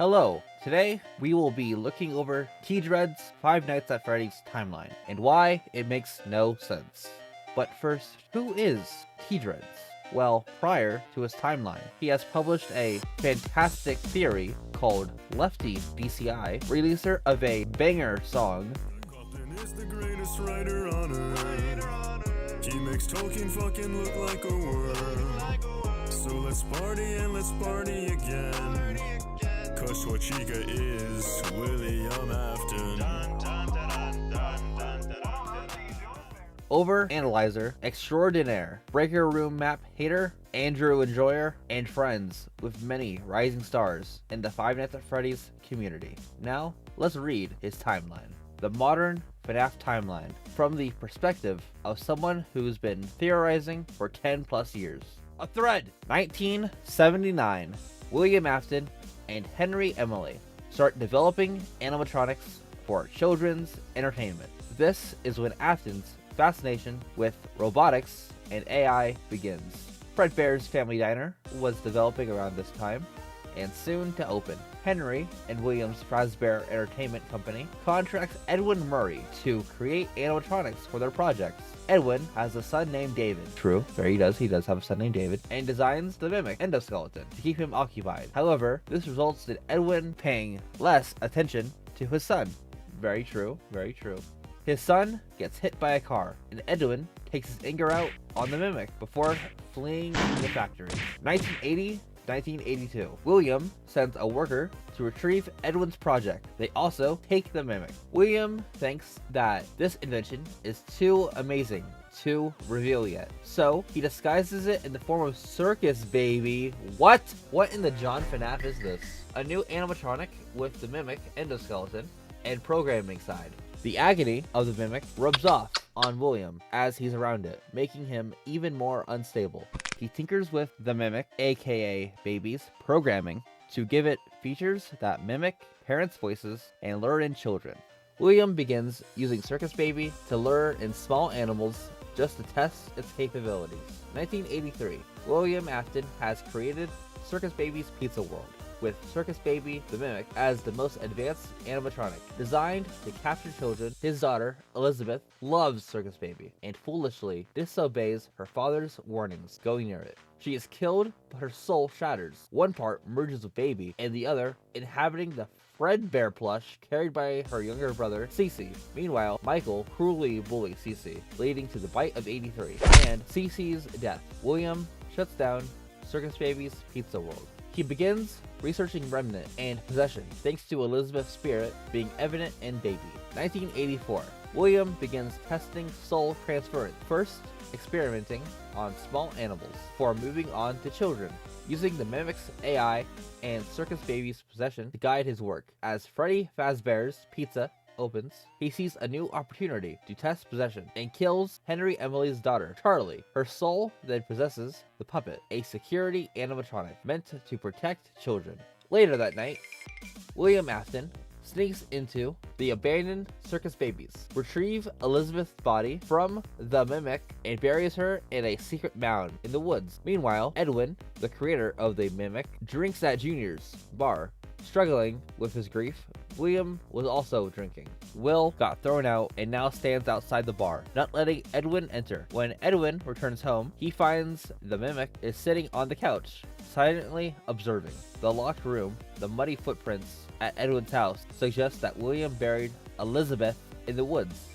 Hello, today we will be looking over TDreads' Five Nights at Freddy's timeline and why it makes no sense. But first, who is TDreads? Well, prior to his timeline, he has published a fantastic theory called Lefty DCI, releaser of a banger song. Afton is the greatest writer on earth. He makes Tolkien fucking look like a word. So let's party and let's party again. Cause what Chica is William Afton. Overanalyzer extraordinaire, breaker room map hater, Andrew enjoyer, and friends with many rising stars in the Five Nights at Freddy's community. Now, let's read his timeline. The modern FNAF timeline from the perspective of someone who's been theorizing for 10 plus years. A thread! 1979, William Afton and Henry Emily start developing animatronics for children's entertainment. This is when Afton's fascination with robotics and AI begins. Fredbear's Family Diner was developing around this time and soon to open. Henry and William's fazbear Entertainment Company contracts Edwin Murray to create animatronics for their projects. Edwin has a son named David. True, there he does have a son named David, and designs the mimic endoskeleton to keep him occupied. However, this results in Edwin paying less attention to his son. Very true, very true. His son gets hit by a car, and Edwin takes his anger out on the mimic before fleeing the factory. 1982. William sends a worker to retrieve Edwin's project. They also take the mimic. William thinks that this invention is too amazing to reveal yet, so he disguises it in the form of Circus Baby. What in the John FNAF is this? A new animatronic with the mimic endoskeleton and programming side. The agony of the mimic rubs off on William as he's around it, making him even more unstable. He tinkers with the mimic, aka Baby's programming, to give it features that mimic parents' voices and lure in children. William begins using Circus Baby to lure in small animals just to test its capabilities. 1983. William Afton has created Circus Baby's Pizza World, with Circus Baby the Mimic as the most advanced animatronic. Designed to capture children, his daughter, Elizabeth, loves Circus Baby and foolishly disobeys her father's warnings going near it. She is killed, but her soul shatters. One part merges with Baby, and the other inhabiting the Fredbear plush carried by her younger brother, Cece. Meanwhile, Michael cruelly bullies Cece, leading to the bite of 83 and Cece's death. William shuts down Circus Baby's Pizza World. He begins researching remnant and possession, thanks to Elizabeth's spirit being evident in Baby. 1984. William begins testing soul transference, first experimenting on small animals before moving on to children, using the mimic's AI and Circus Baby's possession to guide his work. As Freddy Fazbear's Pizza opens, he sees a new opportunity to test possession and kills Henry Emily's daughter, Charlie. Her soul then possesses the puppet, a security animatronic meant to protect children. Later that night, William Afton sneaks into the abandoned Circus Babies, retrieve Elizabeth's body from the mimic, and buries her in a secret mound in the woods. Meanwhile, Edwin, the creator of the mimic, drinks at Junior's bar. Struggling with his grief, William was also drinking. Will got thrown out and now stands outside the bar, not letting Edwin enter. When Edwin returns home, he finds the mimic is sitting on the couch, silently observing. The locked room, the muddy footprints at Edwin's house suggest that William buried Elizabeth in the woods.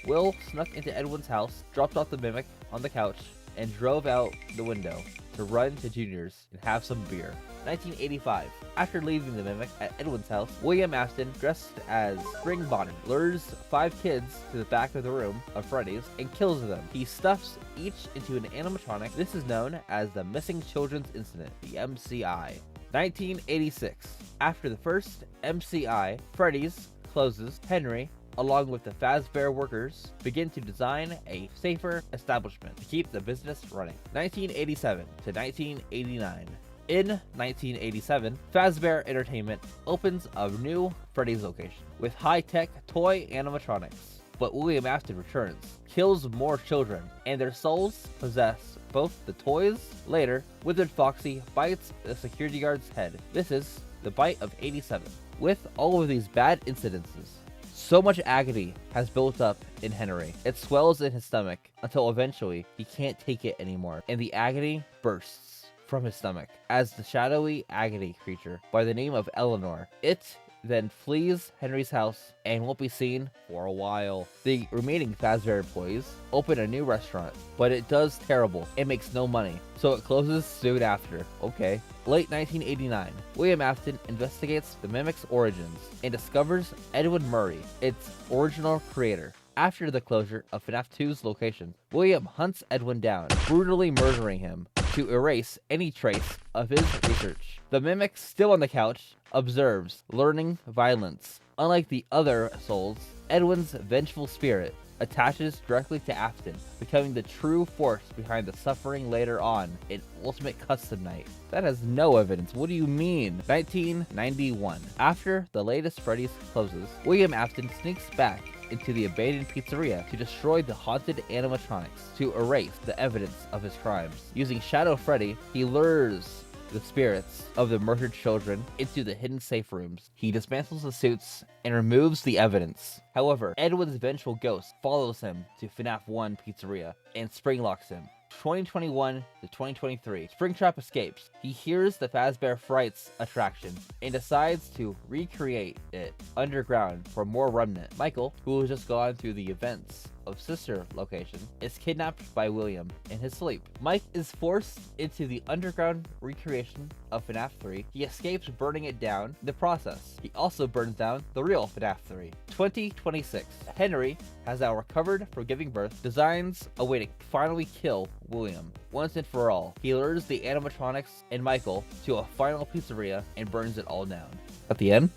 Will snuck into Edwin's house, dropped off the mimic on the couch, and drove out the window to run to Junior's and have some beer. 1985. After leaving the mimic at Edwin's house, William Afton, dressed as Spring Bonnie, lures 5 kids to the back of the room of Freddy's and kills them. He stuffs each into an animatronic. This is known as the Missing Children's Incident, the MCI. 1986. After the first MCI, Freddy's closes. Henry, along with the Fazbear workers, begin to design a safer establishment to keep the business running. 1987 to 1989. In 1987, Fazbear Entertainment opens a new Freddy's location with high-tech toy animatronics. But William Afton returns, kills more children, and their souls possess both the toys. Later, Withered Foxy bites the security guard's head. This is the bite of 87. With all of these bad incidences, so much agony has built up in Henry. It swells in his stomach until eventually he can't take it anymore, and the agony bursts from his stomach as the shadowy agony creature by the name of Eleanor. It then flees Henry's house and won't be seen for a while. The remaining fazbear employees open a new restaurant, but it does terrible and makes no money, so it closes soon after. Okay. Late 1989, William Afton investigates the Mimic's origins and discovers Edwin Murray, its original creator. After the closure of FNAF 2's location, William hunts Edwin down, brutally murdering him to erase any trace of his research. The Mimic, still on the couch, observes, learning violence. Unlike the other souls, Edwin's vengeful spirit attaches directly to Afton, becoming the true force behind the suffering later on in Ultimate Custom Night. That has no evidence. What do you mean? 1991. After the latest Freddy's closes, William Afton sneaks back into the abandoned pizzeria to destroy the haunted animatronics to erase the evidence of his crimes. Using Shadow Freddy, he lures the spirits of the murdered children into the hidden safe rooms. He dismantles the suits and removes the evidence. However, Edwin's vengeful ghost follows him to FNAF 1 pizzeria and springlocks him. 2021 to 2023, Springtrap escapes. He hears the Fazbear Frights attraction and decides to recreate it underground for more remnant. Michael, who has just gone through the events of sister location, is kidnapped by William in his sleep. Mike is forced into the underground recreation of FNAF 3. He escapes burning it down in the process. He also burns down the real FNAF 3. 2026, Henry has now recovered from giving birth, designs a way to finally kill William once and for all. He lures the animatronics and Michael to a final pizzeria and burns it all down. At the end,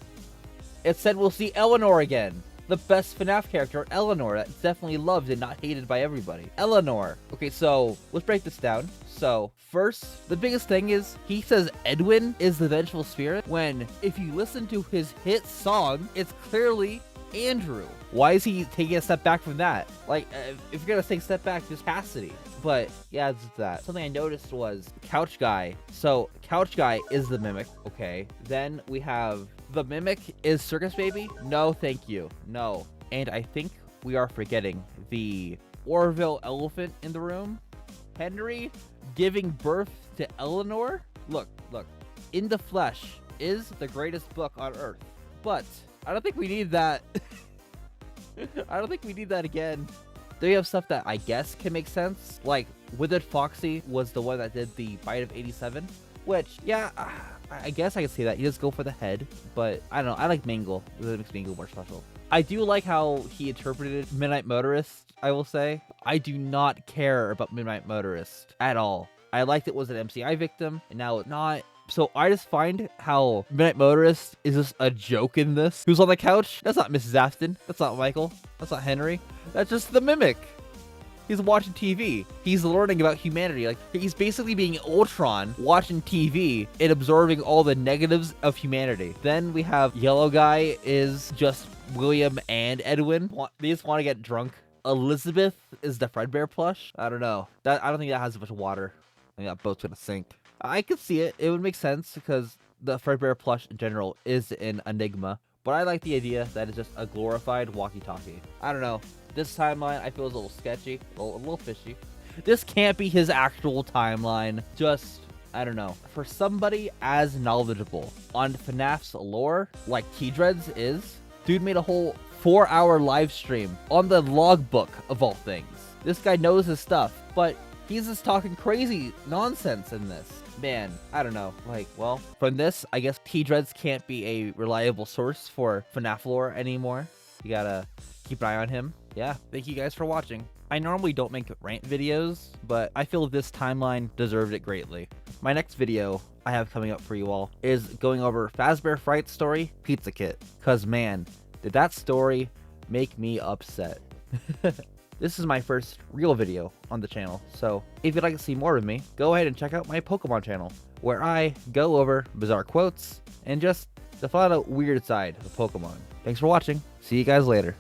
it said we'll see Eleanor again. The best FNAF character, Eleanor, that's definitely loved and not hated by everybody. Eleanor. Okay, so let's break this down. So first, the biggest thing is he says Edwin is the vengeful spirit, when if you listen to his hit song, it's clearly Andrew. Why is he taking a step back from that? Like, if you're gonna take a step back, just Cassidy. But yeah, it's that. Something I noticed was Couch Guy. So Couch Guy is the Mimic. Okay. Then we have the Mimic is Circus Baby. No, thank you. No. And I think we are forgetting the Orville elephant in the room. Henry giving birth to Eleanor. Look. In the Flesh is the greatest book on Earth. But I don't think we need that. I don't think we need that again. Then we have stuff that I guess can make sense. Like, Withered Foxy was the one that did the bite of 87. Which, yeah, I guess I can see that. He does go for the head. But, I don't know. I like Mangle. That makes Mangle more special. I do like how he interpreted Midnight Motorist, I will say. I do not care about Midnight Motorist at all. I liked it was an MCI victim, and now it's not. So I just find how Midnight Motorist is just a joke in this. Who's on the couch? That's not Mrs. Afton. That's not Michael. That's not Henry. That's just the Mimic. He's watching TV. He's learning about humanity. Like, he's basically being Ultron, watching TV and absorbing all the negatives of humanity. Then we have Yellow Guy is just William and Edwin. They just want to get drunk. Elizabeth is the Fredbear plush. I don't know. I don't think that has a bunch of water. I think that boat's gonna sink. I could see it. It would make sense because the Fredbear plush in general is an enigma. But I like the idea that it's just a glorified walkie-talkie. I don't know. This timeline I feel is a little sketchy, a little fishy. This can't be his actual timeline. Just, I don't know. For somebody as knowledgeable on FNAF's lore, like TDreads is, dude made a whole 4-hour live stream on the logbook of all things. This guy knows his stuff, but he's just talking crazy nonsense in this. Man, I don't know. Like, well, from this, I guess TDreads can't be a reliable source for FNAF lore anymore. You gotta keep an eye on him. Yeah, thank you guys for watching. I normally don't make rant videos, but I feel this timeline deserved it greatly. My next video I have coming up for you all is going over Fazbear Frights story, Pizza Kit. Cause man, did that story make me upset. This is my first real video on the channel, so if you'd like to see more of me, go ahead and check out my Pokemon channel, where I go over bizarre quotes and just the flat out weird side of Pokemon. Thanks for watching. See you guys later.